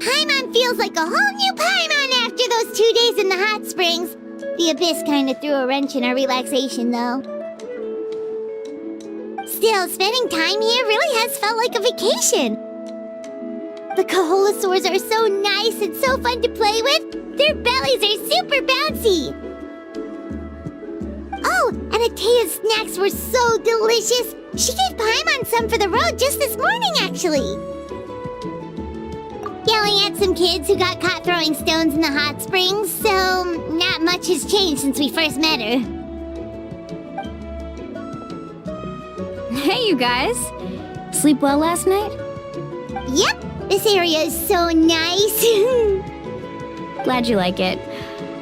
Paimon feels like a whole new Paimon after those 2 days in the hot springs. The Abyss kinda threw a wrench in our relaxation, though. Still, spending time here really has felt like a vacation. The Kaholosaurs are so nice and so fun to play with. Their bellies are super bouncy. Oh, and Atea's snacks were so delicious. She gave Paimon some for the road just this morning, actually. Yelling at some kids who got caught throwing stones in the hot springs, so not much has changed since we first met her. Hey, you guys. Sleep well last night? Yep, this area is so nice. Glad you like it.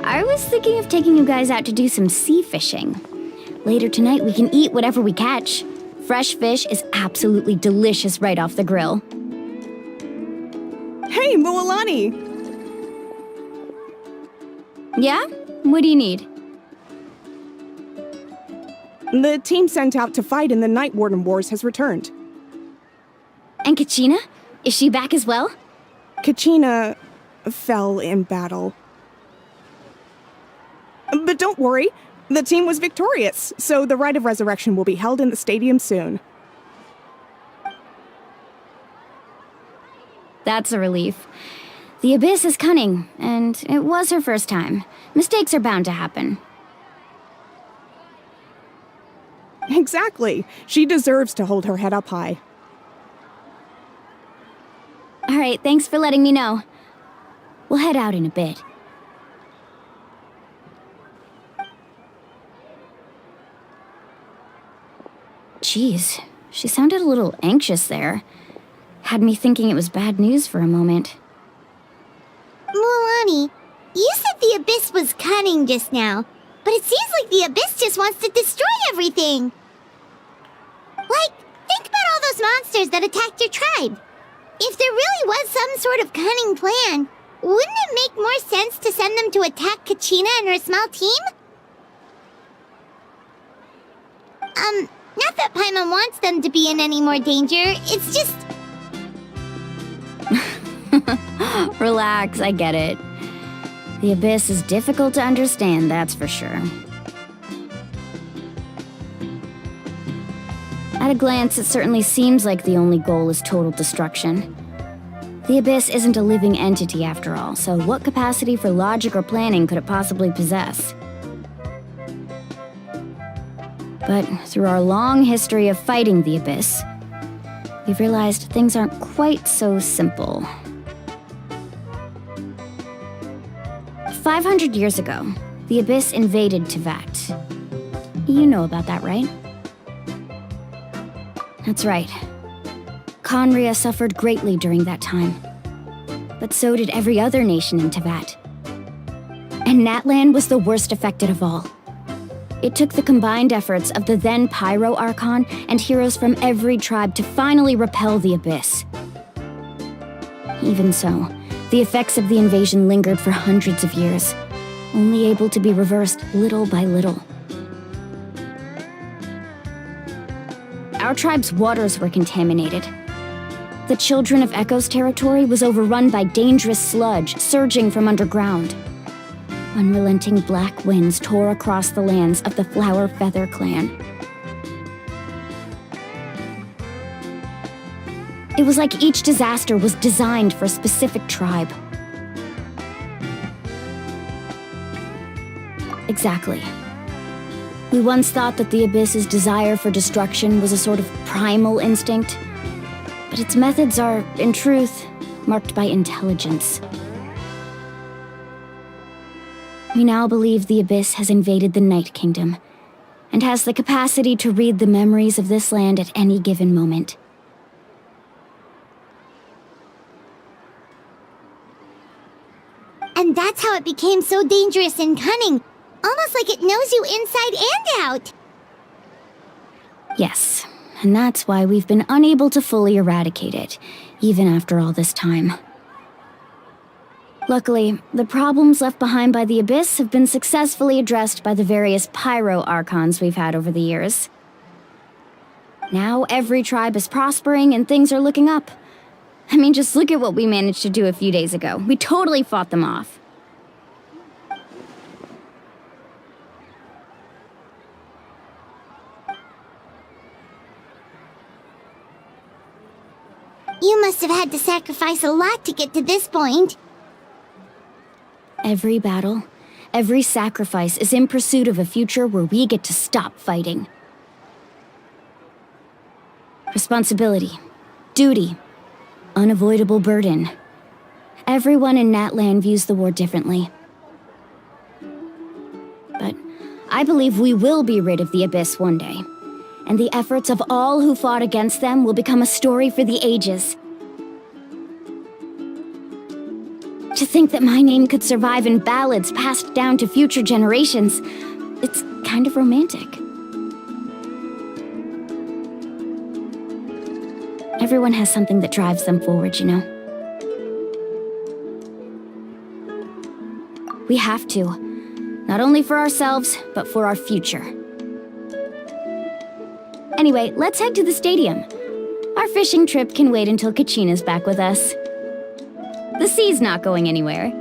I was thinking of taking you guys out to do some sea fishing. Later tonight, we can eat whatever we catch. Fresh fish is absolutely delicious right off the grill. Hey, Mualani! Yeah? What do you need? The team sent out to fight in the Night Warden Wars has returned. And Kachina? Is she back as well? Kachina fell in battle. But don't worry, the team was victorious, so the Rite of Resurrection will be held in the stadium soon. That's a relief. The Abyss is cunning, and it was her first time. Mistakes are bound to happen. Exactly. She deserves to hold her head up high. All right, thanks for letting me know. We'll head out in a bit. Jeez, she sounded a little anxious there. Had me thinking it was bad news for a moment. Mualani, you said the Abyss was cunning just now, but it seems like the Abyss just wants to destroy everything. Like, think about all those monsters that attacked your tribe. If there really was some sort of cunning plan, wouldn't it make more sense to send them to attack Kachina and her small team? Not that Paimon wants them to be in any more danger, it's just... Relax, I get it. The Abyss is difficult to understand, that's for sure. At a glance, it certainly seems like the only goal is total destruction. The Abyss isn't a living entity after all, so what capacity for logic or planning could it possibly possess? But through our long history of fighting the Abyss, we've realized things aren't quite so simple. 500 years ago, the Abyss invaded Teyvat. You know about that, right? That's right. Conria suffered greatly during that time. But so did every other nation in Teyvat. And Natlan was the worst affected of all. It took the combined efforts of the then Pyro Archon and heroes from every tribe to finally repel the Abyss. Even so, the effects of the invasion lingered for hundreds of years, only able to be reversed little by little. Our tribe's waters were contaminated. The Children of Echo's territory was overrun by dangerous sludge surging from underground. Unrelenting black winds tore across the lands of the Flower Feather clan. It was like each disaster was designed for a specific tribe. Exactly. We once thought that the Abyss's desire for destruction was a sort of primal instinct, but its methods are, in truth, marked by intelligence. We now believe the Abyss has invaded the Night Kingdom, and has the capacity to read the memories of this land at any given moment. And that's how it became so dangerous and cunning, almost like it knows you inside and out. Yes, and that's why we've been unable to fully eradicate it, even after all this time. Luckily, the problems left behind by the Abyss have been successfully addressed by the various Pyro Archons we've had over the years. Now every tribe is prospering and things are looking up. I mean, just look at what we managed to do a few days ago. We totally fought them off. You must have had to sacrifice a lot to get to this point. Every battle, every sacrifice is in pursuit of a future where we get to stop fighting. Responsibility, duty, unavoidable burden. Everyone in Natlan views the war differently. But I believe we will be rid of the Abyss one day, and the efforts of all who fought against them will become a story for the ages. To think that my name could survive in ballads passed down to future generations, it's kind of romantic. Everyone has something that drives them forward, you know? We have to. Not only for ourselves, but for our future. Anyway, let's head to the stadium. Our fishing trip can wait until Kachina's back with us. The sea's not going anywhere.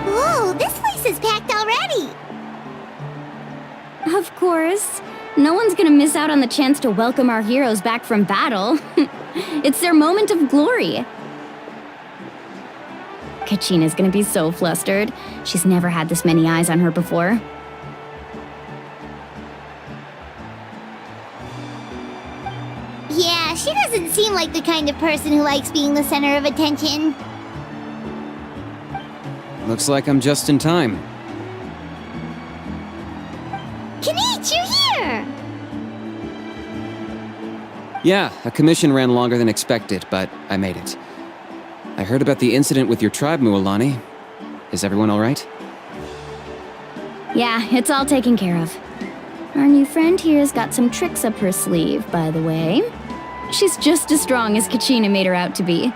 Whoa, this place is packed already! Of course. No one's gonna miss out on the chance to welcome our heroes back from battle. It's their moment of glory. Kachina's gonna be so flustered. She's never had this many eyes on her before. Yeah, she doesn't seem like the kind of person who likes being the center of attention. Looks like I'm just in time. Kanich, you're here! Yeah, a commission ran longer than expected, but I made it. I heard about the incident with your tribe, Mualani. Is everyone alright? Yeah, it's all taken care of. Our new friend here's got some tricks up her sleeve, by the way. She's just as strong as Kachina made her out to be.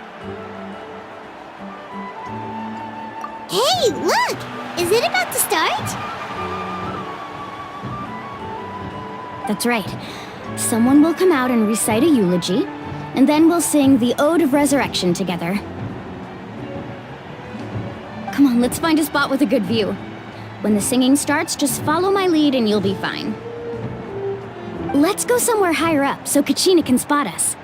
Hey, look! Is it about to start? That's right. Someone will come out and recite a eulogy, and then we'll sing the Ode of Resurrection together. Come on, let's find a spot with a good view. When the singing starts, just follow my lead and you'll be fine. Let's go somewhere higher up so Kachina can spot us.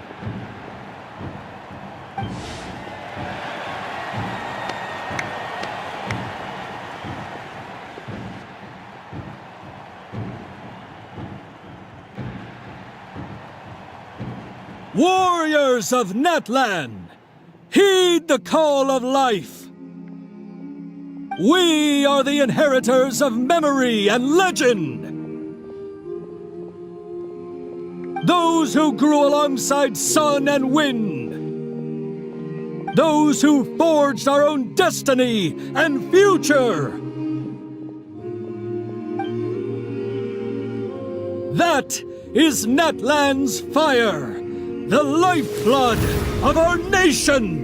Warriors of Natlan, heed the call of life. We are the inheritors of memory and legend. Those who grew alongside sun and wind. Those who forged our own destiny and future. That is Natlan's fire. The lifeblood of our nation!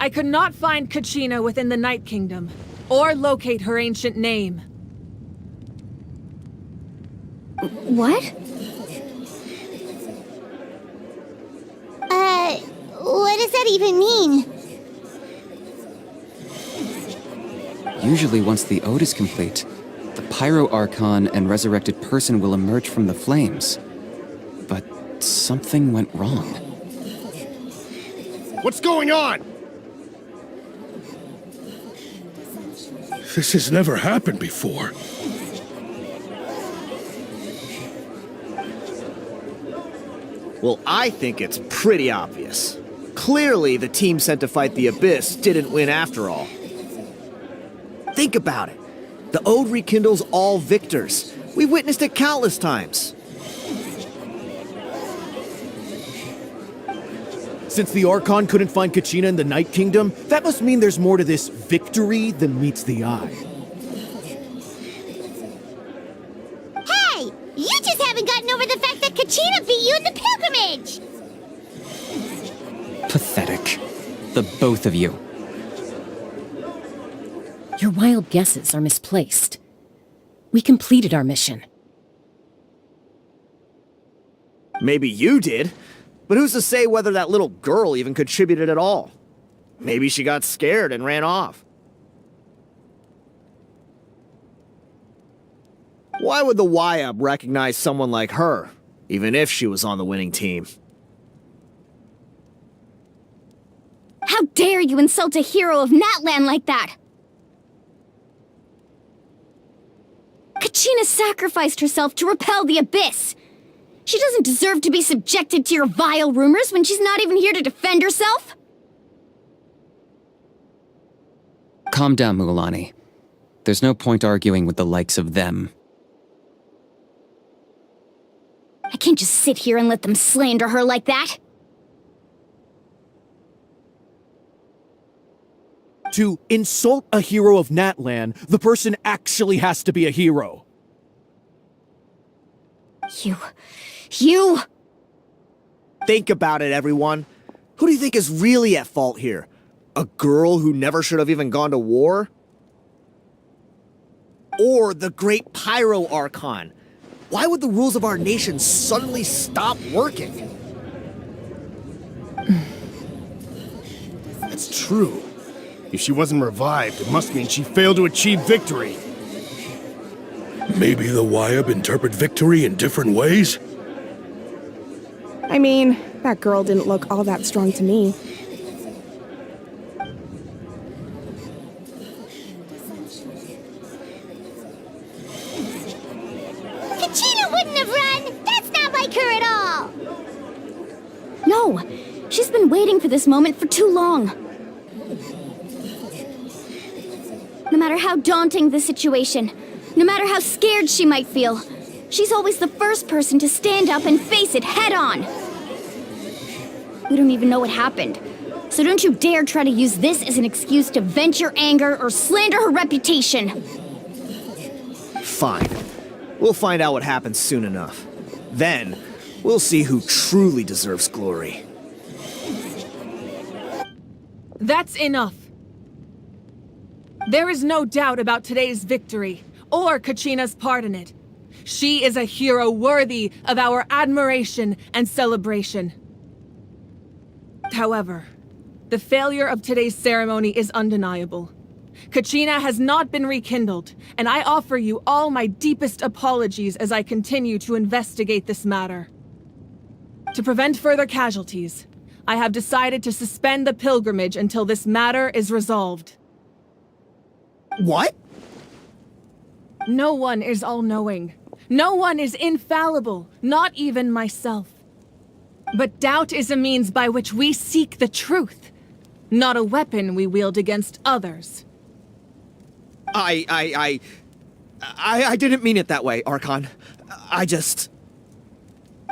I could not find Kachina within the Night Kingdom, or locate her ancient name. What? What does that even mean? Usually once the ode is complete, the Pyro Archon and resurrected person will emerge from the flames. But something went wrong. What's going on? This has never happened before. Well, I think it's pretty obvious. Clearly, the team sent to fight the Abyss didn't win after all. Think about it. The Ode rekindles all victors. We've witnessed it countless times. Since the Archon couldn't find Kachina in the Night Kingdom, that must mean there's more to this victory than meets the eye. Hey! You just haven't gotten over the fact that Kachina beat you in the pilgrimage! Pathetic. The both of you. Your wild guesses are misplaced. We completed our mission. Maybe you did, but who's to say whether that little girl even contributed at all? Maybe she got scared and ran off. Why would the YUB recognize someone like her, even if she was on the winning team? How dare you insult a hero of Natlan like that? Kachina sacrificed herself to repel the Abyss. She doesn't deserve to be subjected to your vile rumors when she's not even here to defend herself. Calm down, Mualani. There's no point arguing with the likes of them. I can't just sit here and let them slander her like that. To insult a hero of Natlan, the person actually has to be a hero. You... Think about it, everyone. Who do you think is really at fault here? A girl who never should have even gone to war? Or the great Pyro Archon? Why would the rules of our nation suddenly stop working? That's true. If she wasn't revived, it must mean she failed to achieve victory. Maybe the YUB interpret victory in different ways? I mean, that girl didn't look all that strong to me. Kachina wouldn't have run! That's not like her at all! No, she's been waiting for this moment for too long. No matter how daunting the situation, no matter how scared she might feel, she's always the first person to stand up and face it head on. We don't even know what happened, so don't you dare try to use this as an excuse to vent your anger or slander her reputation. Fine. We'll find out what happens soon enough. Then, we'll see who truly deserves glory. That's enough. There is no doubt about today's victory, or Kachina's part in it. She is a hero worthy of our admiration and celebration. However, the failure of today's ceremony is undeniable. Kachina has not been rekindled, and I offer you all my deepest apologies as I continue to investigate this matter. To prevent further casualties, I have decided to suspend the pilgrimage until this matter is resolved. What? No one is all-knowing. No one is infallible, not even myself. But doubt is a means by which we seek the truth, not a weapon we wield against others. I didn't mean it that way, Archon.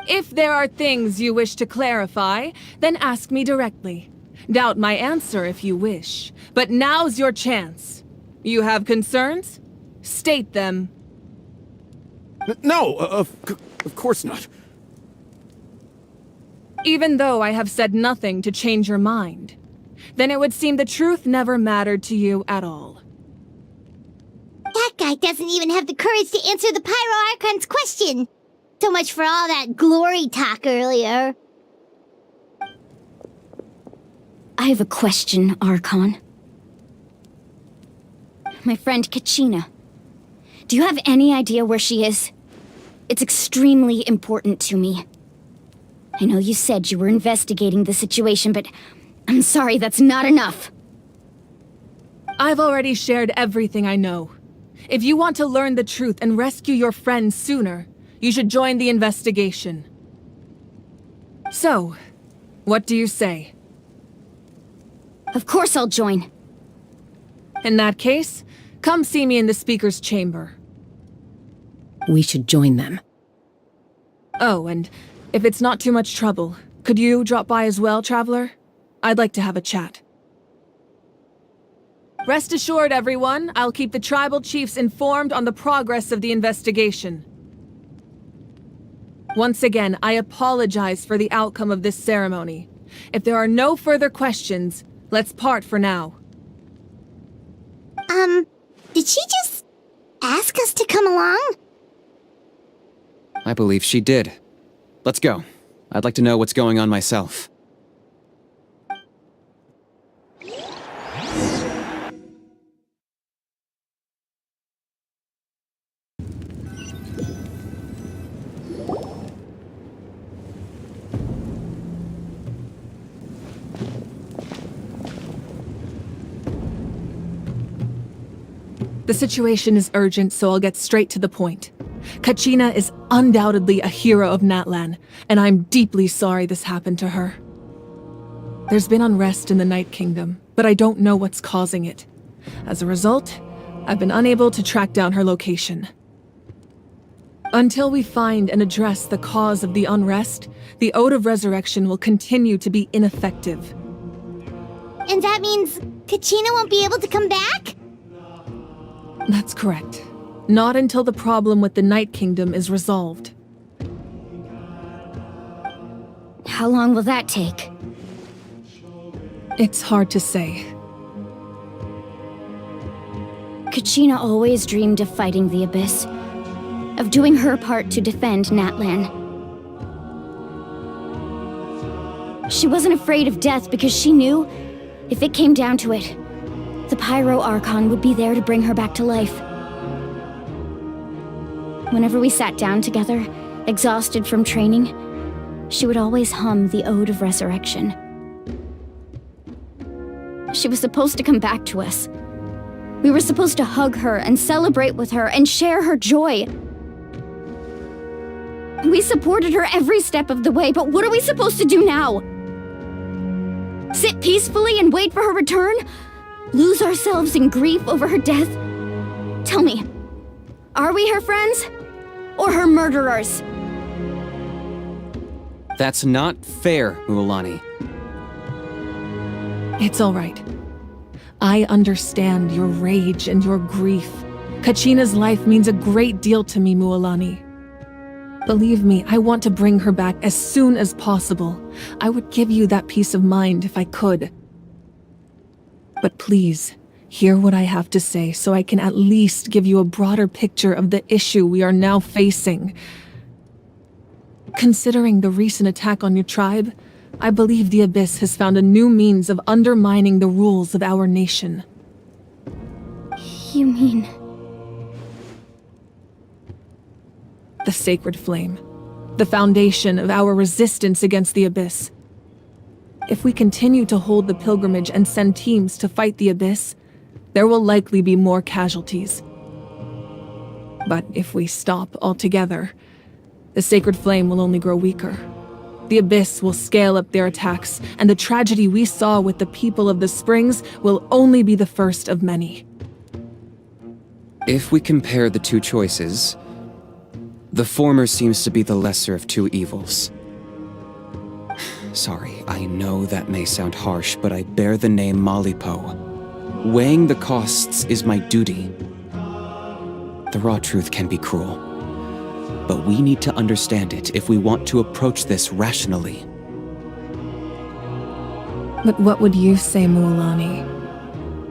If there are things you wish to clarify, then ask me directly. Doubt my answer if you wish, but now's your chance. You have concerns? State them. No, of course not. Even though I have said nothing to change your mind, then it would seem the truth never mattered to you at all. That guy doesn't even have the courage to answer the Pyro Archon's question. So much for all that glory talk earlier. I have a question, Archon. My friend Kachina. Do you have any idea where she is? It's extremely important to me. I know you said you were investigating the situation, but I'm sorry, that's not enough. I've already shared everything I know. If you want to learn the truth and rescue your friend sooner, you should join the investigation. So, what do you say? Of course I'll join. In that case, come see me in the speaker's chamber. We should join them. Oh, and if it's not too much trouble, could you drop by as well, Traveler? I'd like to have a chat. Rest assured, everyone, I'll keep the tribal chiefs informed on the progress of the investigation. Once again, I apologize for the outcome of this ceremony. If there are no further questions, let's part for now. Did she just ask us to come along? I believe she did. Let's go. I'd like to know what's going on myself. The situation is urgent, so I'll get straight to the point. Kachina is undoubtedly a hero of Natlan, and I'm deeply sorry this happened to her. There's been unrest in the Night Kingdom, but I don't know what's causing it. As a result, I've been unable to track down her location. Until we find and address the cause of the unrest, the Ode of Resurrection will continue to be ineffective. And that means Kachina won't be able to come back? That's correct. Not until the problem with the Night Kingdom is resolved. How long will that take? It's hard to say. Kachina always dreamed of fighting the Abyss, of doing her part to defend Natlan. She wasn't afraid of death because she knew, if it came down to it, the Pyro Archon would be there to bring her back to life. Whenever we sat down together, exhausted from training, she would always hum the Ode of Resurrection. She was supposed to come back to us. We were supposed to hug her and celebrate with her and share her joy. We supported her every step of the way, but what are we supposed to do now? Sit peacefully and wait for her return? Lose ourselves in grief over her death? Tell me, are we her friends? Or her murderers? That's not fair, Mualani. It's all right. I understand your rage and your grief. Kachina's life means a great deal to me, Mualani. Believe me, I want to bring her back as soon as possible. I would give you that peace of mind if I could. But please, hear what I have to say so I can at least give you a broader picture of the issue we are now facing. Considering the recent attack on your tribe, I believe the Abyss has found a new means of undermining the rules of our nation. You mean... The Sacred Flame. The foundation of our resistance against the Abyss. If we continue to hold the pilgrimage and send teams to fight the Abyss, there will likely be more casualties. But if we stop altogether, the Sacred Flame will only grow weaker. The Abyss will scale up their attacks, and the tragedy we saw with the people of the Springs will only be the first of many. If we compare the two choices, the former seems to be the lesser of two evils. Sorry, I know that may sound harsh, but I bear the name Malipo. Weighing the costs is my duty. The raw truth can be cruel, but we need to understand it if we want to approach this rationally. But what would you say, Mualani?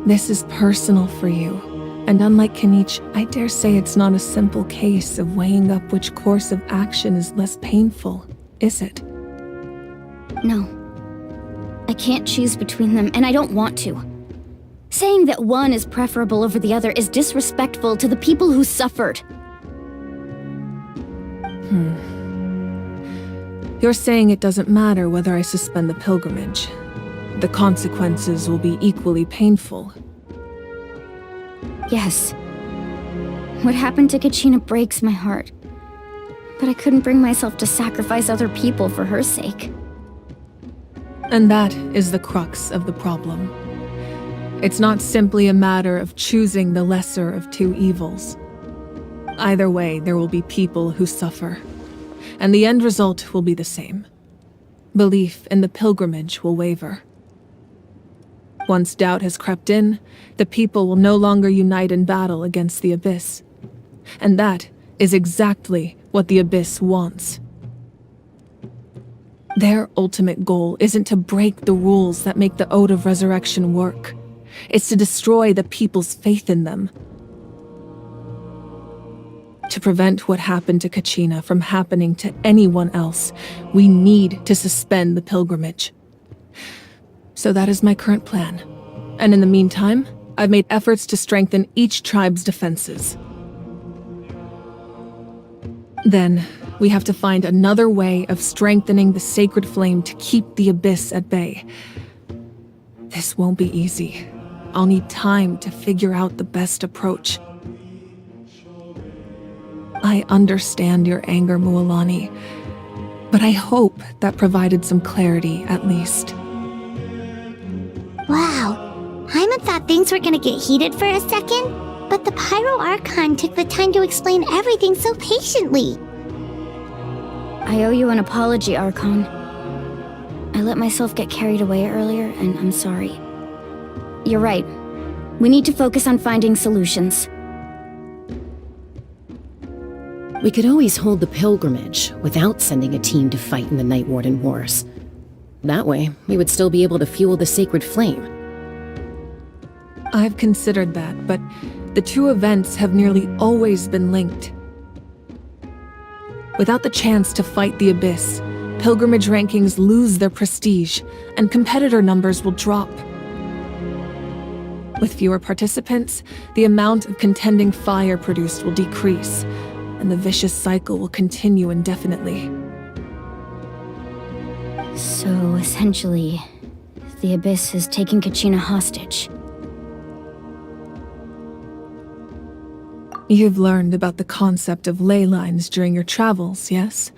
This is personal for you, and unlike Kinich, I dare say it's not a simple case of weighing up which course of action is less painful, is it? No. I can't choose between them, and I don't want to. Saying that one is preferable over the other is disrespectful to the people who suffered. You're saying it doesn't matter whether I suspend the pilgrimage. The consequences will be equally painful. Yes. What happened to Kachina breaks my heart. But I couldn't bring myself to sacrifice other people for her sake. And that is the crux of the problem. It's not simply a matter of choosing the lesser of two evils. Either way, there will be people who suffer. And the end result will be the same. Belief in the pilgrimage will waver. Once doubt has crept in, the people will no longer unite in battle against the Abyss. And that is exactly what the Abyss wants. Their ultimate goal isn't to break the rules that make the Ode of Resurrection work. It's to destroy the people's faith in them. To prevent what happened to Kachina from happening to anyone else, we need to suspend the pilgrimage. So that is my current plan. And in the meantime, I've made efforts to strengthen each tribe's defenses. Then, we have to find another way of strengthening the sacred flame to keep the Abyss at bay. This won't be easy. I'll need time to figure out the best approach. I understand your anger, Mualani, but I hope that provided some clarity, at least. Wow, Hyman thought things were gonna get heated for a second, but the Pyro Archon took the time to explain everything so patiently. I owe you an apology, Archon. I let myself get carried away earlier, and I'm sorry. You're right. We need to focus on finding solutions. We could always hold the pilgrimage without sending a team to fight in the Night Warden Wars. That way, we would still be able to fuel the sacred flame. I've considered that, but the two events have nearly always been linked. Without the chance to fight the Abyss, pilgrimage rankings lose their prestige, and competitor numbers will drop. With fewer participants, the amount of contending fire produced will decrease, and the vicious cycle will continue indefinitely. So, essentially, the Abyss has taken Kachina hostage. You've learned about the concept of ley lines during your travels, yes?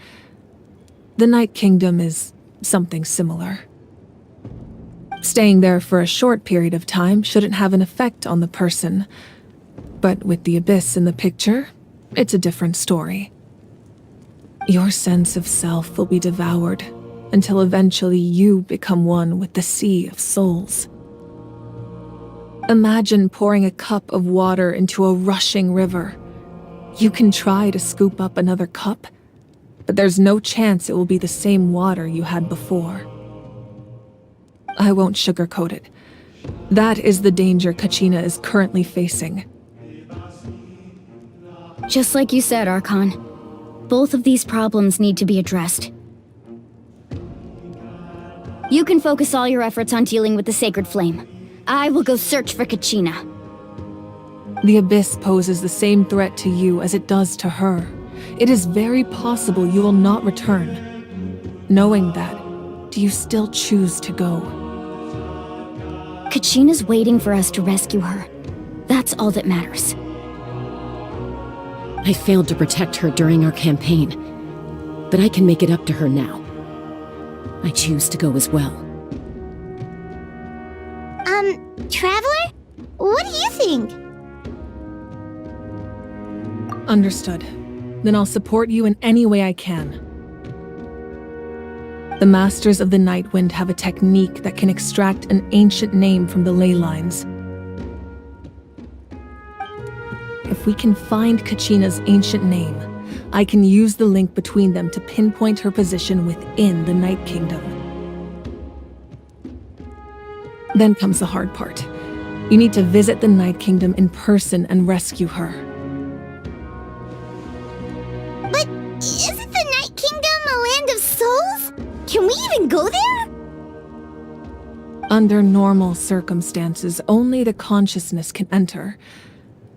The Night Kingdom is something similar. Staying there for a short period of time shouldn't have an effect on the person. But with the Abyss in the picture, it's a different story. Your sense of self will be devoured until eventually you become one with the sea of souls. Imagine pouring a cup of water into a rushing river. You can try to scoop up another cup, but there's no chance it will be the same water you had before. I won't sugarcoat it. That is the danger Kachina is currently facing. Just like you said, Archon. Both of these problems need to be addressed. You can focus all your efforts on dealing with the sacred flame. I will go search for Kachina. The Abyss poses the same threat to you as it does to her. It is very possible you will not return. Knowing that, do you still choose to go? Kachina's waiting for us to rescue her. That's all that matters. I failed to protect her during our campaign, but I can make it up to her now. I choose to go as well. Traveler? What do you think? Understood. Then I'll support you in any way I can. The Masters of the Nightwind have a technique that can extract an ancient name from the ley lines. If we can find Kachina's ancient name, I can use the link between them to pinpoint her position within the Night Kingdom. Then comes the hard part. You need to visit the Night Kingdom in person and rescue her. But isn't the Night Kingdom a land of souls? Can we even go there? Under normal circumstances, only the consciousness can enter.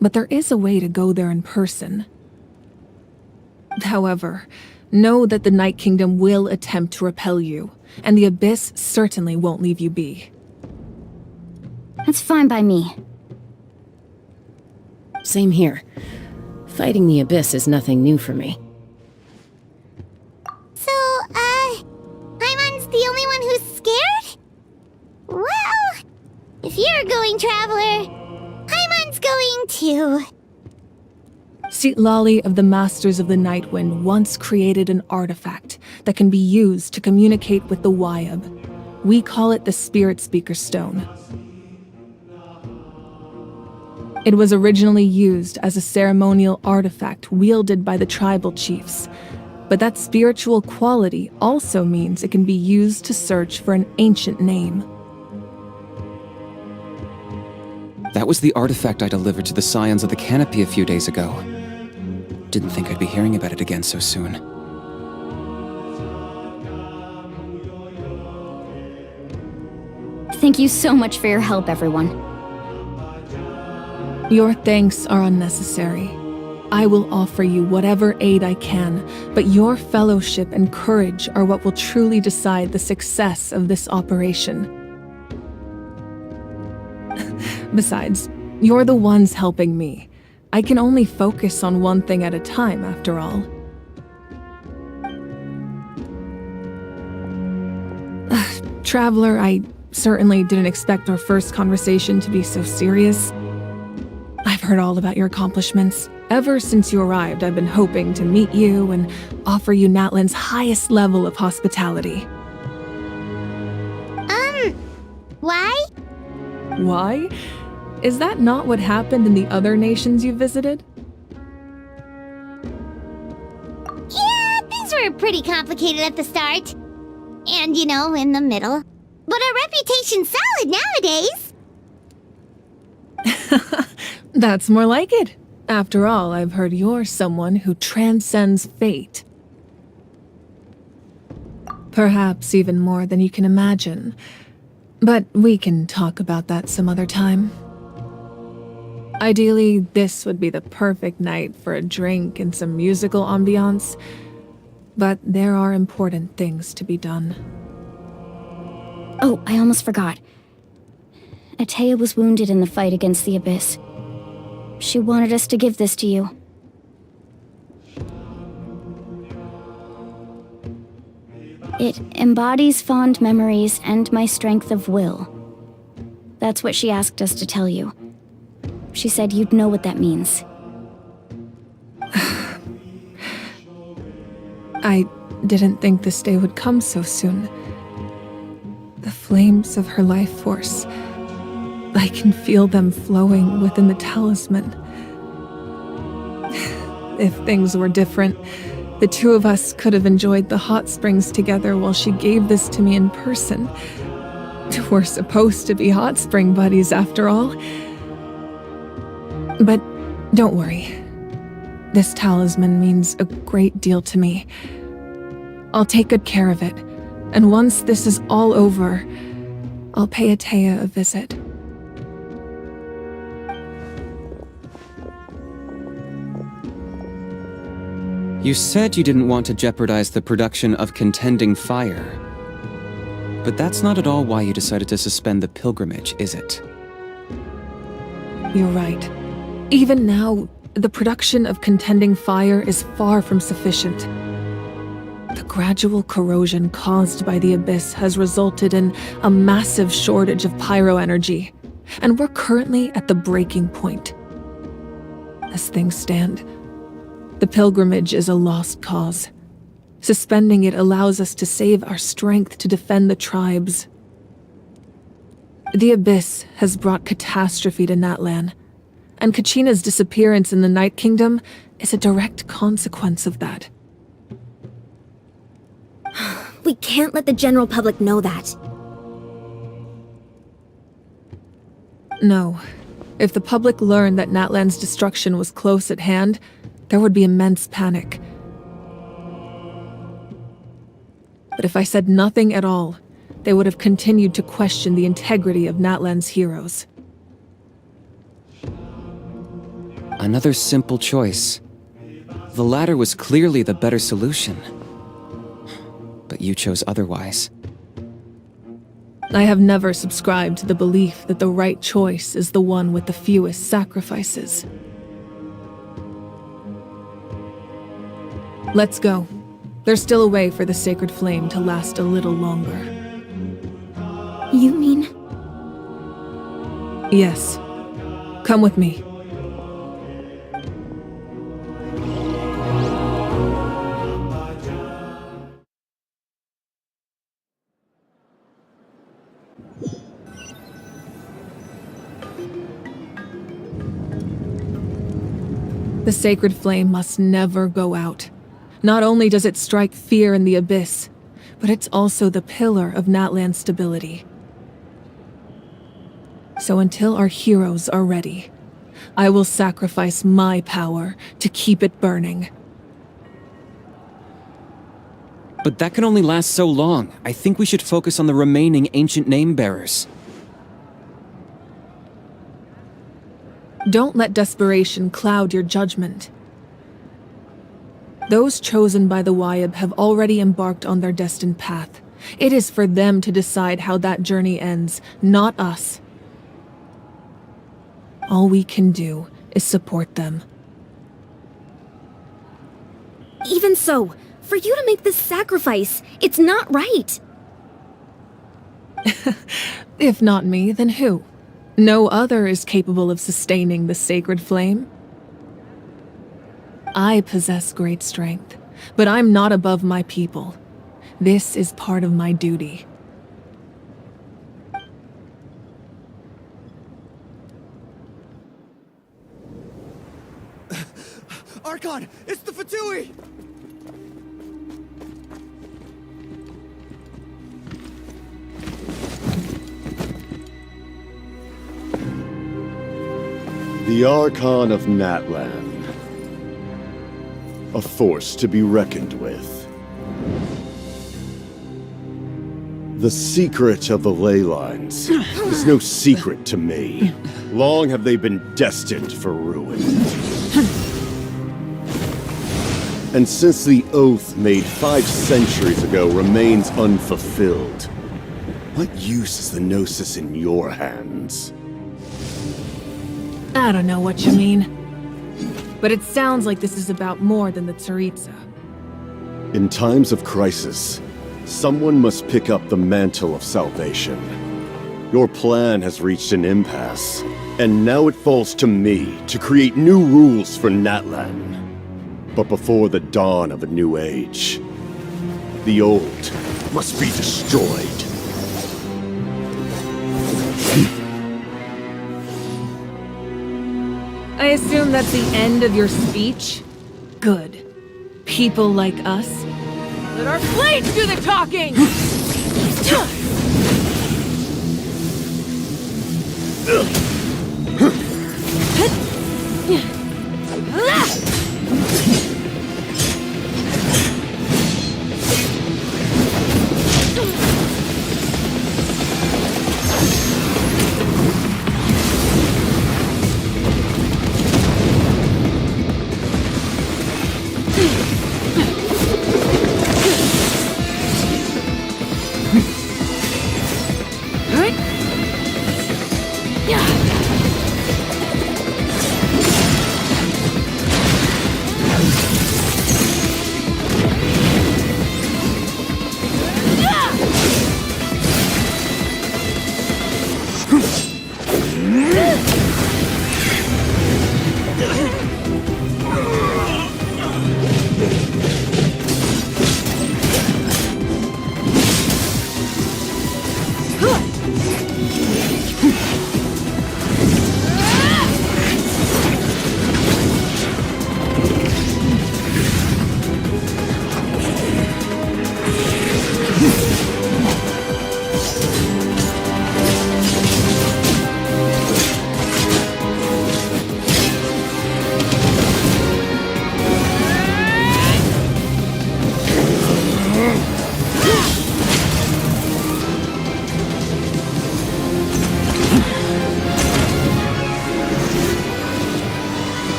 But there is a way to go there in person. However, know that the Night Kingdom will attempt to repel you, and the Abyss certainly won't leave you be. That's fine by me. Same here. Fighting the Abyss is nothing new for me. So, Paimon's the only one who's scared? Well, if you're a going traveler, Paimon's going too. Citlali of the Masters of the Nightwind once created an artifact that can be used to communicate with the Wyab. We call it the Spirit Speaker Stone. It was originally used as a ceremonial artifact wielded by the tribal chiefs, but that spiritual quality also means it can be used to search for an ancient name. That was the artifact I delivered to the Scions of the Canopy a few days ago. Didn't think I'd be hearing about it again so soon. Thank you so much for your help, everyone. Your thanks are unnecessary. I will offer you whatever aid I can, but your fellowship and courage are what will truly decide the success of this operation. Besides, you're the ones helping me. I can only focus on one thing at a time, after all. Traveler, I certainly didn't expect our first conversation to be so serious. I've heard all about your accomplishments. Ever since you arrived, I've been hoping to meet you and offer you Natlan's highest level of hospitality. Why? Why? Is that not what happened in the other nations you visited? Yeah, things were pretty complicated at the start. And, in the middle. But our reputation's solid nowadays. That's more like it. After all, I've heard you're someone who transcends fate. Perhaps even more than you can imagine. But we can talk about that some other time. Ideally, this would be the perfect night for a drink and some musical ambiance. But there are important things to be done. Oh, I almost forgot. Atea was wounded in the fight against the Abyss. She wanted us to give this to you. It embodies fond memories and my strength of will. That's what she asked us to tell you. She said you'd know what that means. I didn't think this day would come so soon. The flames of her life force. I can feel them flowing within the talisman. If things were different, the two of us could have enjoyed the hot springs together while she gave this to me in person. We're supposed to be hot spring buddies after all. But don't worry. This talisman means a great deal to me. I'll take good care of it, and once this is all over, I'll pay Atea a visit. You said you didn't want to jeopardize the production of Contending Fire. But that's not at all why you decided to suspend the pilgrimage, is it? You're right. Even now, the production of Contending Fire is far from sufficient. The gradual corrosion caused by the Abyss has resulted in a massive shortage of pyro energy, and we're currently at the breaking point. As things stand, the pilgrimage is a lost cause. Suspending it allows us to save our strength to defend the tribes. The Abyss has brought catastrophe to Natlan, and Kachina's disappearance in the Night Kingdom is a direct consequence of that. We can't let the general public know that. No. If the public learned that Natlan's destruction was close at hand, there would be immense panic. But if I said nothing at all, they would have continued to question the integrity of Natlan's heroes. Another simple choice. The latter was clearly the better solution. But you chose otherwise. I have never subscribed to the belief that the right choice is the one with the fewest sacrifices. Let's go. There's still a way for the sacred flame to last a little longer. You mean? Yes. Come with me. The sacred flame must never go out. Not only does it strike fear in the abyss, but it's also the pillar of Natlan's stability. So until our heroes are ready, I will sacrifice my power to keep it burning. But that can only last so long. I think we should focus on the remaining ancient name-bearers. Don't let desperation cloud your judgment. Those chosen by the Wyeb have already embarked on their destined path. It is for them to decide how that journey ends, not us. All we can do is support them. Even so, for you to make this sacrifice, it's not right. If not me, then who? No other is capable of sustaining the sacred flame. I possess great strength, but I'm not above my people. This is part of my duty. Archon, it's the Fatui! The Archon of Natlan. A force to be reckoned with. The secret of the ley lines is no secret to me. Long have they been destined for ruin. And since the oath made 5 centuries ago remains unfulfilled, what use is the Gnosis in your hands? I don't know what you mean. But it sounds like this is about more than the Tsaritsa. In times of crisis, someone must pick up the mantle of salvation. Your plan has reached an impasse, and now it falls to me to create new rules for Natlan. But before the dawn of a new age, the old must be destroyed. I assume that's the end of your speech? Good. People like us. Let our blades do the talking!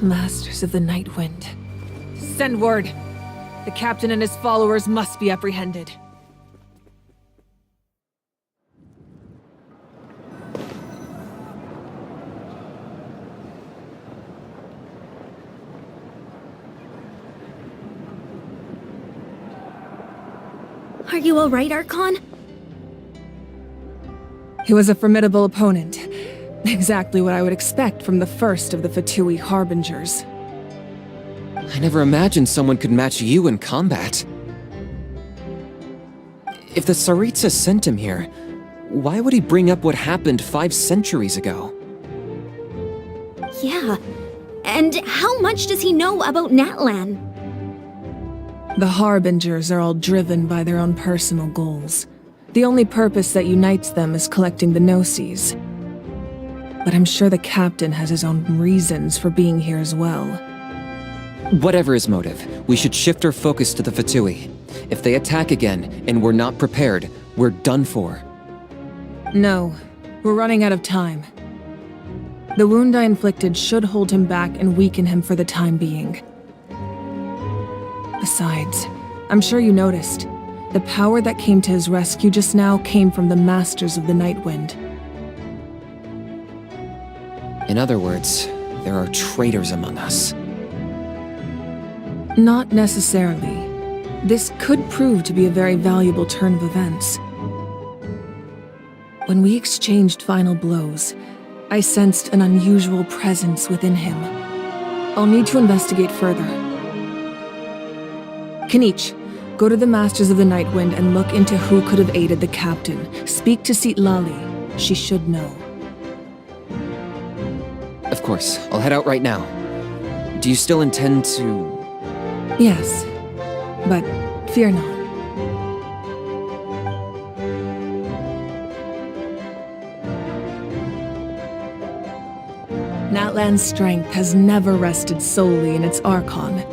Masters of the Night Wind. Send word. The captain and his followers must be apprehended. Are you alright, Archon? He was a formidable opponent. Exactly what I would expect from the first of the Fatui Harbingers. I never imagined someone could match you in combat. If the Tsaritsa sent him here, why would he bring up what happened 5 centuries ago? Yeah. And how much does he know about Natlan? The Harbingers are all driven by their own personal goals. The only purpose that unites them is collecting the Gnosis. But I'm sure the captain has his own reasons for being here as well. Whatever his motive, we should shift our focus to the Fatui. If they attack again, and we're not prepared, we're done for. No, we're running out of time. The wound I inflicted should hold him back and weaken him for the time being. Besides, I'm sure you noticed, the power that came to his rescue just now came from the Masters of the Night Wind. In other words, there are traitors among us. Not necessarily. This could prove to be a very valuable turn of events. When we exchanged final blows, I sensed an unusual presence within him. I'll need to investigate further. Kanich, go to the Masters of the Night Wind and look into who could have aided the captain. Speak to Sitlali. She should know. Of course, I'll head out right now. Do you still intend to... Yes, but fear not. Natlan's strength has never rested solely in its Archon.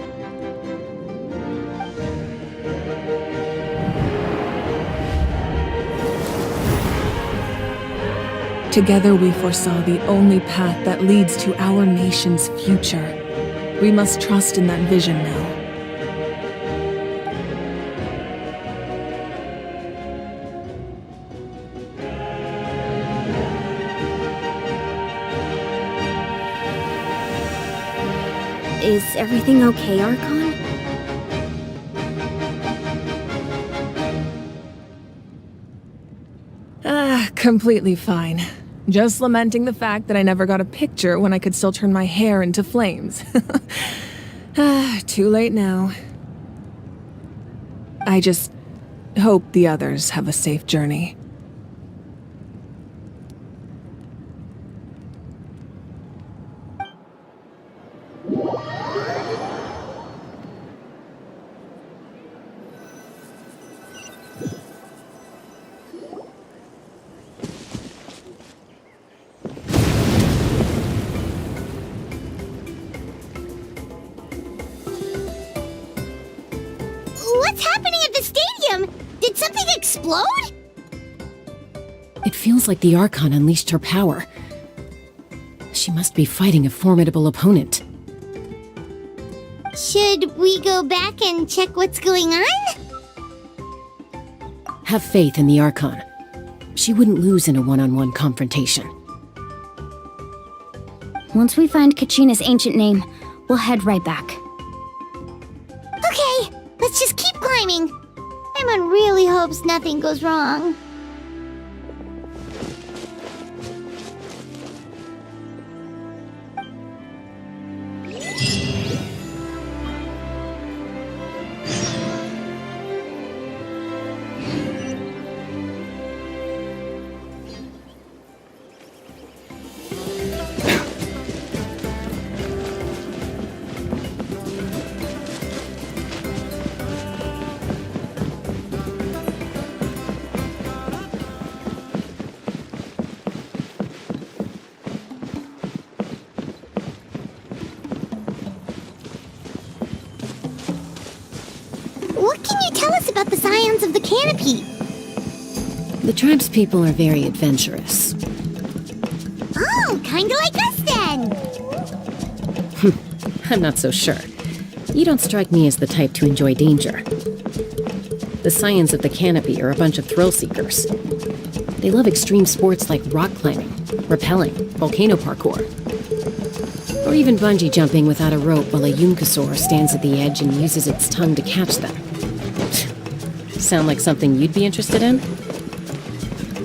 Together we foresaw the only path that leads to our nation's future. We must trust in that vision now. Is everything okay, Archon? Completely fine. Just lamenting the fact that I never got a picture when I could still turn my hair into flames. Too late now. I just hope the others have a safe journey. What's happening at the stadium? Did something explode? It feels like the Archon unleashed her power. She must be fighting a formidable opponent. Should we go back and check what's going on? Have faith in the Archon. She wouldn't lose in a one-on-one confrontation. Once we find Kachina's ancient name, we'll head right back. Okay, let's just keep climbing. Paimon really hopes nothing goes wrong. What can you tell us about the Scions of the Canopy? The tribe's people are very adventurous. Oh, kinda like us then. I'm not so sure. You don't strike me as the type to enjoy danger. The Scions of the Canopy are a bunch of thrill seekers. They love extreme sports like rock climbing, rappelling, volcano parkour, or even bungee jumping without a rope while a Yunkasaur stands at the edge and uses its tongue to catch them. Sound like something you'd be interested in?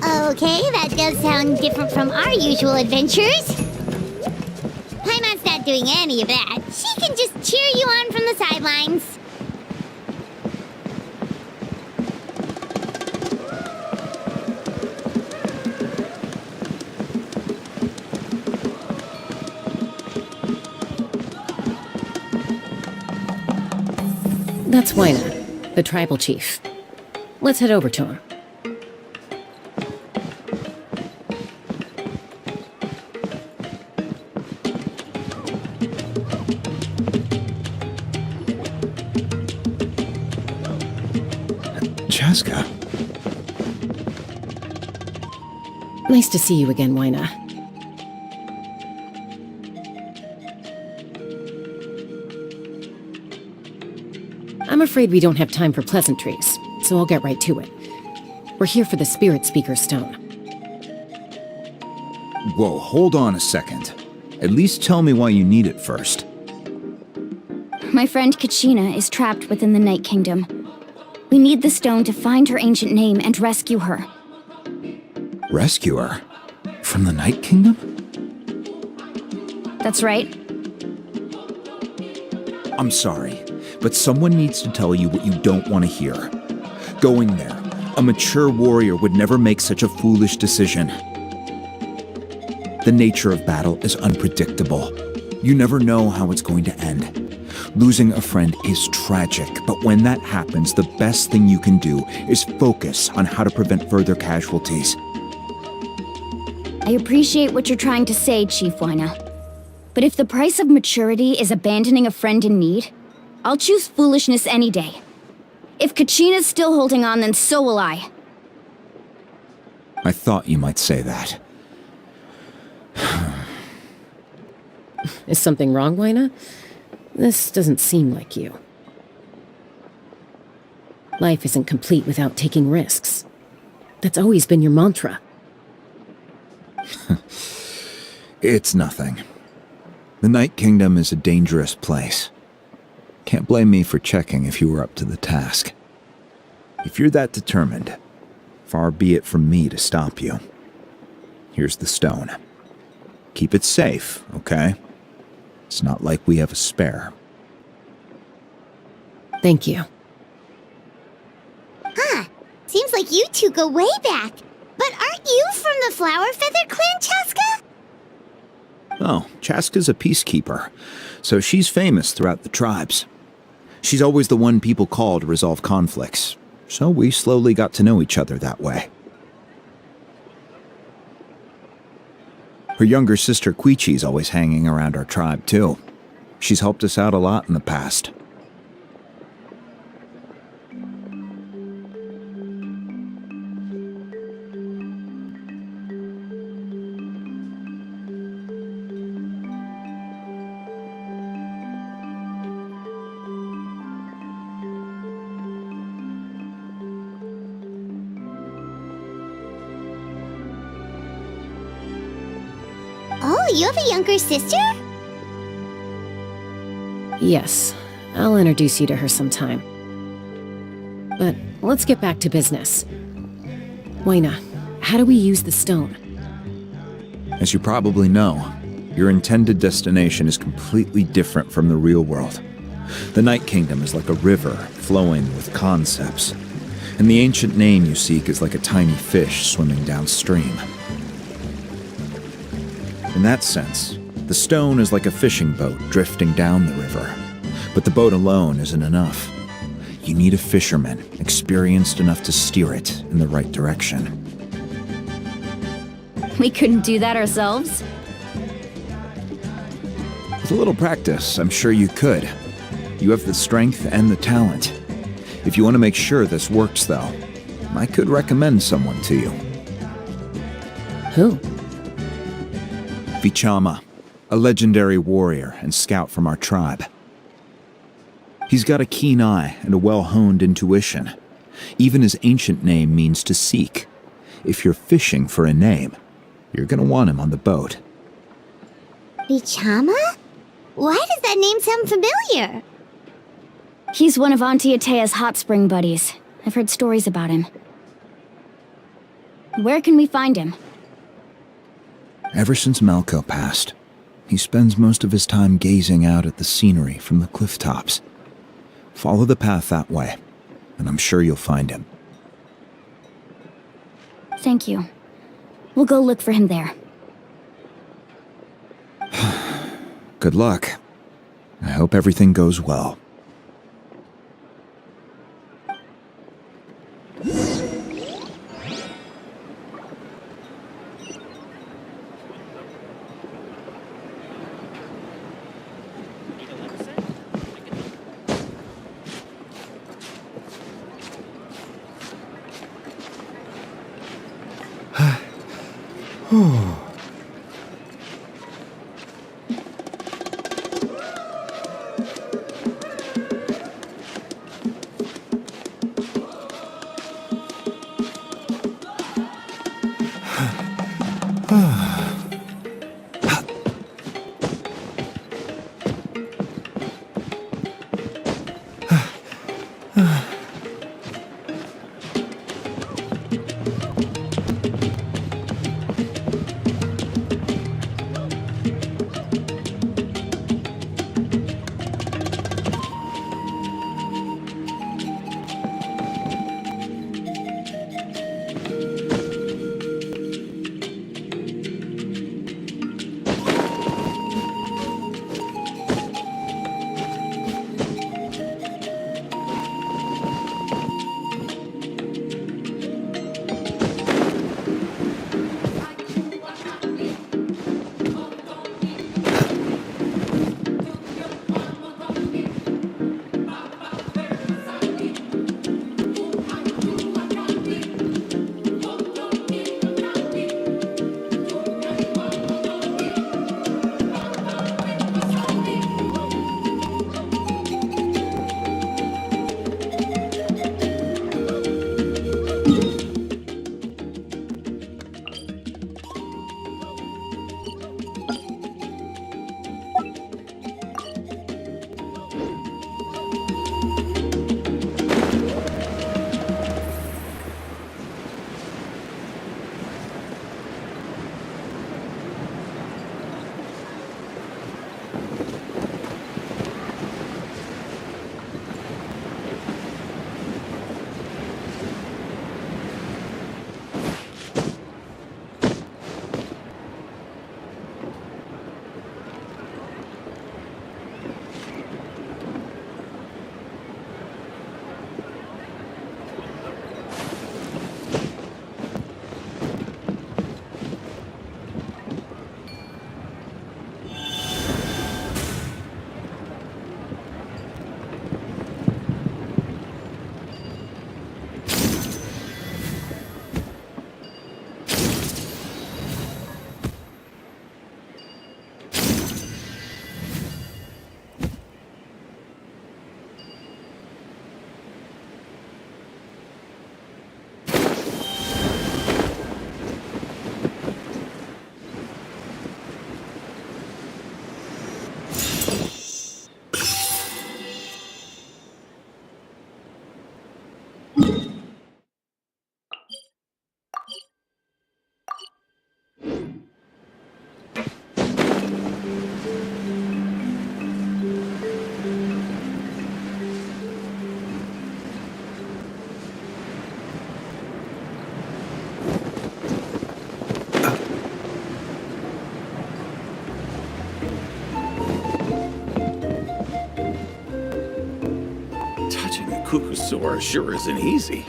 Okay, that does sound different from our usual adventures. Paimon's not doing any of that. She can just cheer you on from the sidelines. That's Wyna, the tribal chief. Let's head over to him. Chaska. Nice to see you again, Wyna. I'm afraid we don't have time for pleasantries, so I'll get right to it. We're here for the Spirit Speaker Stone. Whoa, hold on a second. At least tell me why you need it first. My friend Kachina is trapped within the Night Kingdom. We need the stone to find her ancient name and rescue her. Rescue her? From the Night Kingdom? That's right. I'm sorry, but someone needs to tell you what you don't want to hear. Going there, a mature warrior would never make such a foolish decision. The nature of battle is unpredictable. You never know how it's going to end. Losing a friend is tragic, but when that happens, the best thing you can do is focus on how to prevent further casualties. I appreciate what you're trying to say, Chief Wyna. But if the price of maturity is abandoning a friend in need, I'll choose foolishness any day. If Kachina's still holding on, then so will I. I thought you might say that. Is something wrong, Wyna? This doesn't seem like you. Life isn't complete without taking risks. That's always been your mantra. It's nothing. The Night Kingdom is a dangerous place. Can't blame me for checking if you were up to the task. If you're that determined, far be it from me to stop you. Here's the stone. Keep it safe, okay? It's not like we have a spare. Thank you. Huh. Seems like you two go way back. But aren't you from the Flower Feather Clan, Chaska? Oh, Chaska's a peacekeeper, so she's famous throughout the tribes. She's always the one people call to resolve conflicts, so we slowly got to know each other that way. Her younger sister Quichi's always hanging around our tribe, too. She's helped us out a lot in the past. Oh, you have a younger sister? Yes, I'll introduce you to her sometime. But let's get back to business. Wyna, how do we use the stone? As you probably know, your intended destination is completely different from the real world. The Night Kingdom is like a river flowing with concepts, and the ancient name you seek is like a tiny fish swimming downstream. In that sense, the stone is like a fishing boat drifting down the river, but the boat alone isn't enough. You need a fisherman experienced enough to steer it in the right direction. We couldn't do that ourselves? With a little practice, I'm sure you could. You have the strength and the talent. If you want to make sure this works, though, I could recommend someone to you. Who? Vichama, a legendary warrior and scout from our tribe. He's got a keen eye and a well-honed intuition. Even his ancient name means to seek. If you're fishing for a name, you're gonna want him on the boat. Bichama? Why does that name sound familiar? He's one of Auntie Atea's hot spring buddies. I've heard stories about him. Where can we find him? Ever since Malco passed, he spends most of his time gazing out at the scenery from the cliff tops. Follow the path that way, and I'm sure you'll find him. Thank you. We'll go look for him there. Good luck. I hope everything goes well. Cuckoosaur sure isn't easy.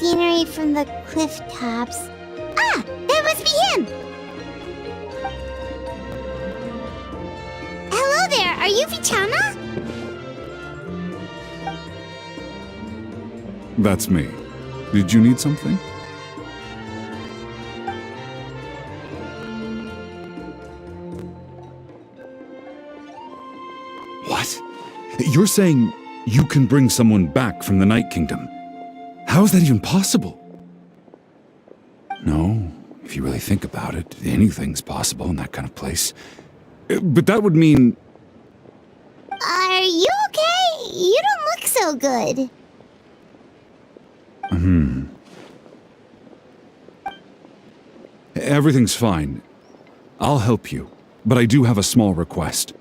scenery from the cliff tops. Ah, that must be him! Hello there, are you Vichama? That's me. Did you need something? What? You're saying you can bring someone back from the Night Kingdom? How is that even possible? No, if you really think about it, anything's possible in that kind of place. But that would mean... Are you okay? You don't look so good. Everything's fine. I'll help you, but I do have a small request.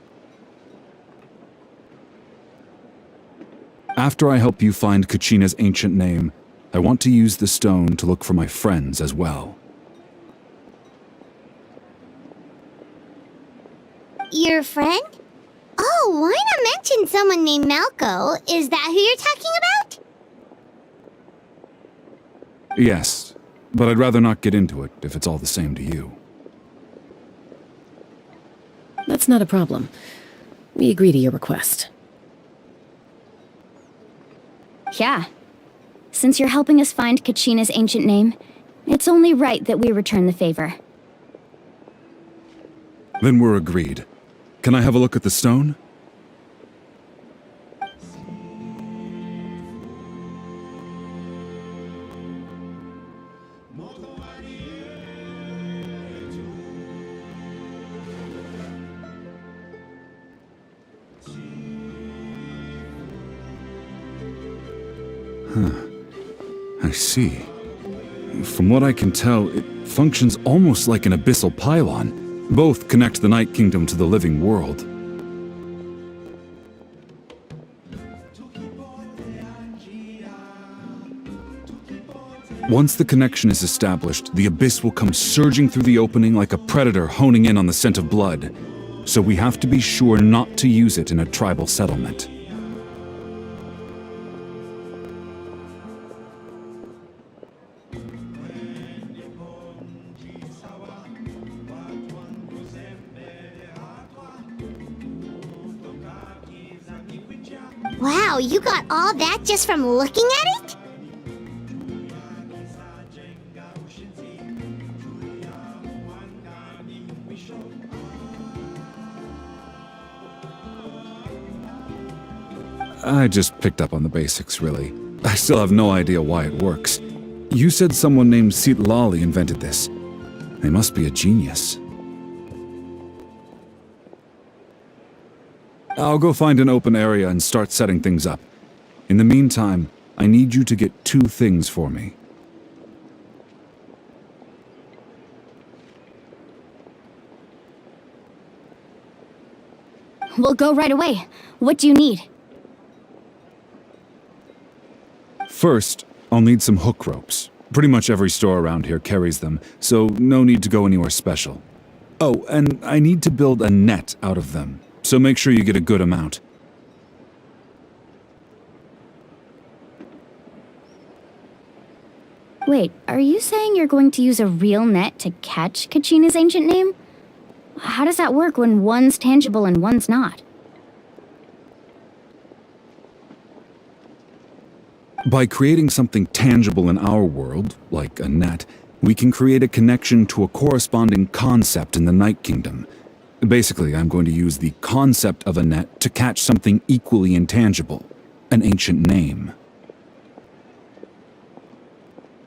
After I help you find Kachina's ancient name, I want to use the stone to look for my friends as well. Your friend? Oh, why not mention someone named Malco? Is that who you're talking about? Yes, but I'd rather not get into it if it's all the same to you. That's not a problem. We agree to your request. Yeah. Since you're helping us find Kachina's ancient name, it's only right that we return the favor. Then we're agreed. Can I have a look at the stone? I see. From what I can tell, it functions almost like an abyssal pylon. Both connect the Night Kingdom to the living world. Once the connection is established, the abyss will come surging through the opening like a predator honing in on the scent of blood. So we have to be sure not to use it in a tribal settlement. Wow, you got all that just from looking at it? I just picked up on the basics, really. I still have no idea why it works. You said someone named Lali invented this. They must be a genius. I'll go find an open area and start setting things up. In the meantime, I need you to get 2 things for me. We'll go right away. What do you need? First, I'll need some hook ropes. Pretty much every store around here carries them, so no need to go anywhere special. Oh, and I need to build a net out of them, so make sure you get a good amount. Wait, are you saying you're going to use a real net to catch Kachina's ancient name? How does that work when one's tangible and one's not? By creating something tangible in our world, like a net, we can create a connection to a corresponding concept in the Night Kingdom. Basically, I'm going to use the concept of a net to catch something equally intangible, an ancient name.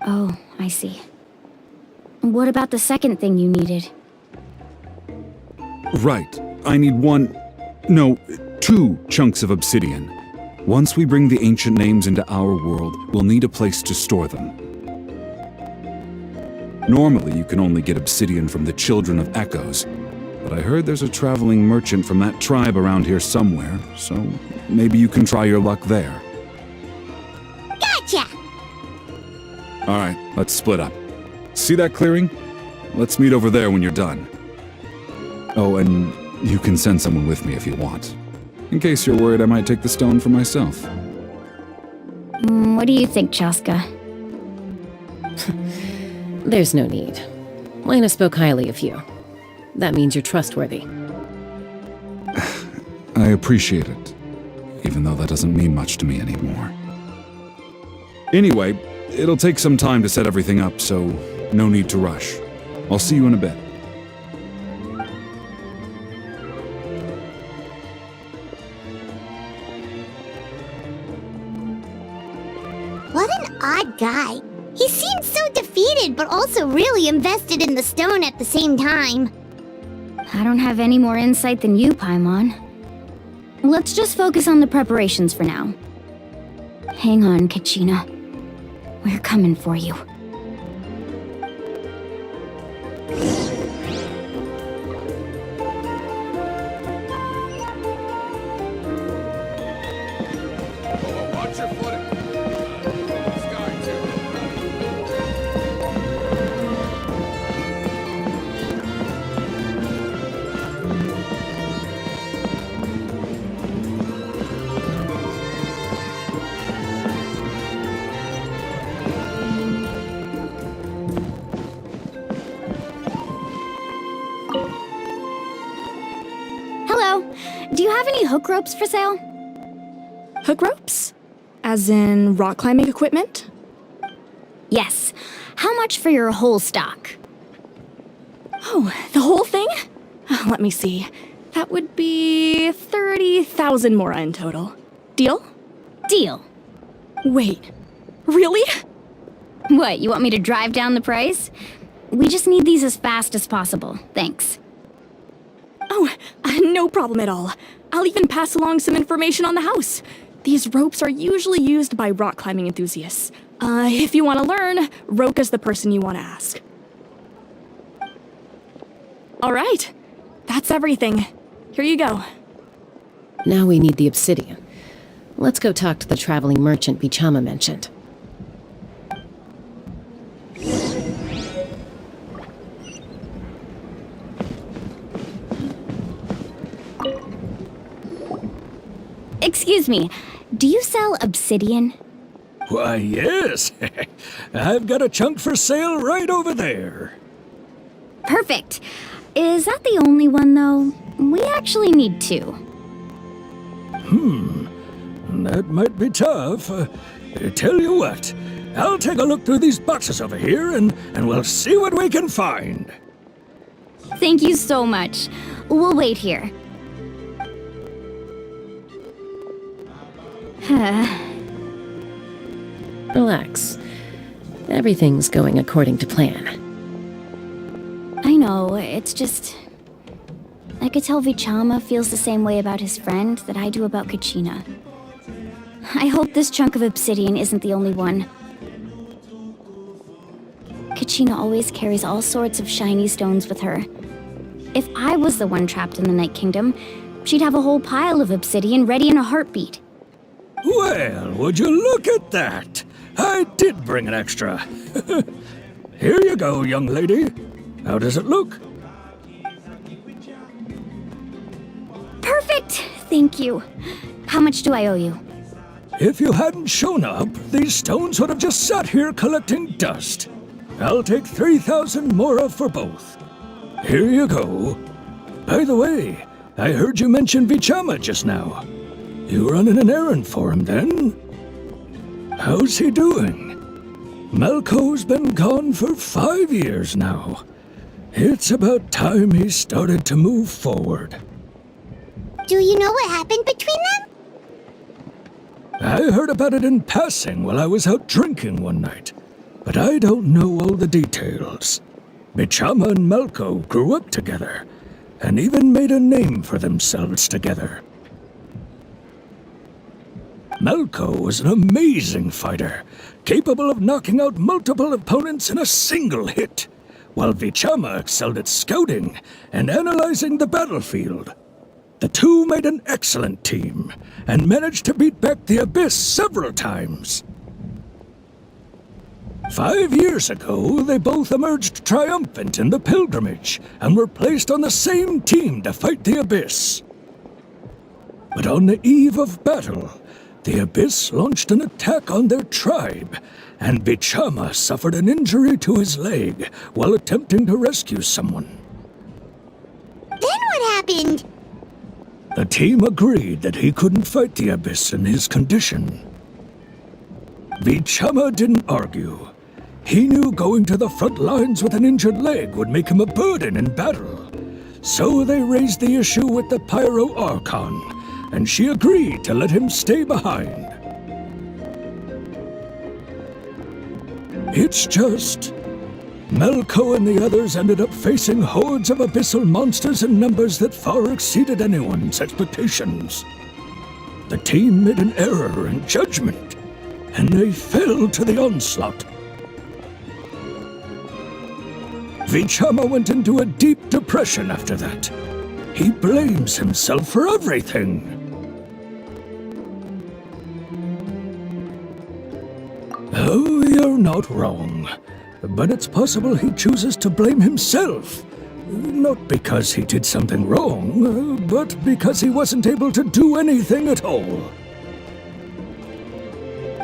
Oh, I see. What about the second thing you needed? Right. I need 2 chunks of obsidian. Once we bring the ancient names into our world, we'll need a place to store them. Normally, you can only get obsidian from the Children of Echoes, but I heard there's a traveling merchant from that tribe around here somewhere, so maybe you can try your luck there. Gotcha! Alright, let's split up. See that clearing? Let's meet over there when you're done. Oh, and you can send someone with me if you want. In case you're worried I might take the stone for myself. What do you think, Chaska? There's no need. Lena spoke highly of you. That means you're trustworthy. I appreciate it, even though that doesn't mean much to me anymore. Anyway, it'll take some time to set everything up, so no need to rush. I'll see you in a bit. What an odd guy. He seems so defeated, but also really invested in the stone at the same time. I don't have any more insight than you, Paimon. Let's just focus on the preparations for now. Hang on, Kachina. We're coming for you. Watch your footing. Hello. Do you have any hook ropes for sale? Hook ropes? As in rock climbing equipment? Yes. How much for your whole stock? Oh, the whole thing? Let me see. That would be 30,000 mora in total. Deal? Deal. Wait, really? What, you want me to drive down the price? We just need these as fast as possible. Thanks. Oh, no problem at all. I'll even pass along some information on the house. These ropes are usually used by rock climbing enthusiasts. If you want to learn, Roka's the person you want to ask. All right, that's everything. Here you go. Now we need the obsidian. Let's go talk to the traveling merchant Bichama mentioned. Excuse me, do you sell obsidian? Why, yes. I've got a chunk for sale right over there. Perfect. Is that the only one, though? We actually need two. That might be tough. Tell you what, I'll take a look through these boxes over here and we'll see what we can find. Thank you so much. We'll wait here. Relax. Everything's going according to plan. I know, it's just... I could tell Vichama feels the same way about his friend that I do about Kachina. I hope this chunk of obsidian isn't the only one. Kachina always carries all sorts of shiny stones with her. If I was the one trapped in the Night Kingdom, she'd have a whole pile of obsidian ready in a heartbeat. Well, would you look at that? I did bring an extra. Here you go, young lady. How does it look? Perfect! Thank you. How much do I owe you? If you hadn't shown up, these stones would have just sat here collecting dust. I'll take 3,000 mora for both. Here you go. By the way, I heard you mention Vichama just now. You running an errand for him, then? How's he doing? Malco's been gone for 5 years now. It's about time he started to move forward. Do you know what happened between them? I heard about it in passing while I was out drinking one night, but I don't know all the details. Bichama and Malco grew up together, and even made a name for themselves together. Malco was an amazing fighter, capable of knocking out multiple opponents in a single hit, while Vichama excelled at scouting and analyzing the battlefield. The two made an excellent team, and managed to beat back the Abyss several times. 5 years ago, they both emerged triumphant in the pilgrimage, and were placed on the same team to fight the Abyss. But on the eve of battle, the Abyss launched an attack on their tribe, and Bichama suffered an injury to his leg while attempting to rescue someone. Then what happened? The team agreed that he couldn't fight the Abyss in his condition. Bichama didn't argue. He knew going to the front lines with an injured leg would make him a burden in battle. So they raised the issue with the Pyro Archon, and she agreed to let him stay behind. It's just, Melko and the others ended up facing hordes of abyssal monsters in numbers that far exceeded anyone's expectations. The team made an error in judgment, and they fell to the onslaught. Vichama went into a deep depression after that. He blames himself for everything. Oh, you're not wrong. But it's possible he chooses to blame himself. Not because he did something wrong, but because he wasn't able to do anything at all.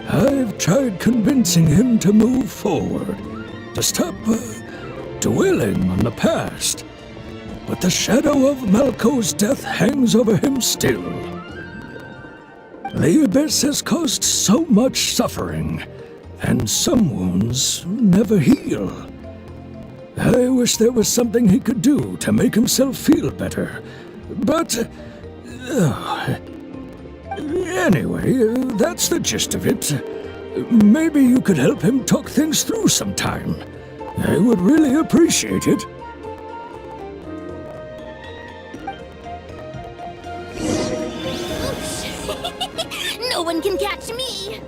I've tried convincing him to move forward, to stop dwelling on the past. But the shadow of Malko's death hangs over him still. The Abyss has caused so much suffering, and some wounds never heal. I wish there was something he could do to make himself feel better, but... anyway, that's the gist of it. Maybe you could help him talk things through sometime. I would really appreciate it. No one can catch me!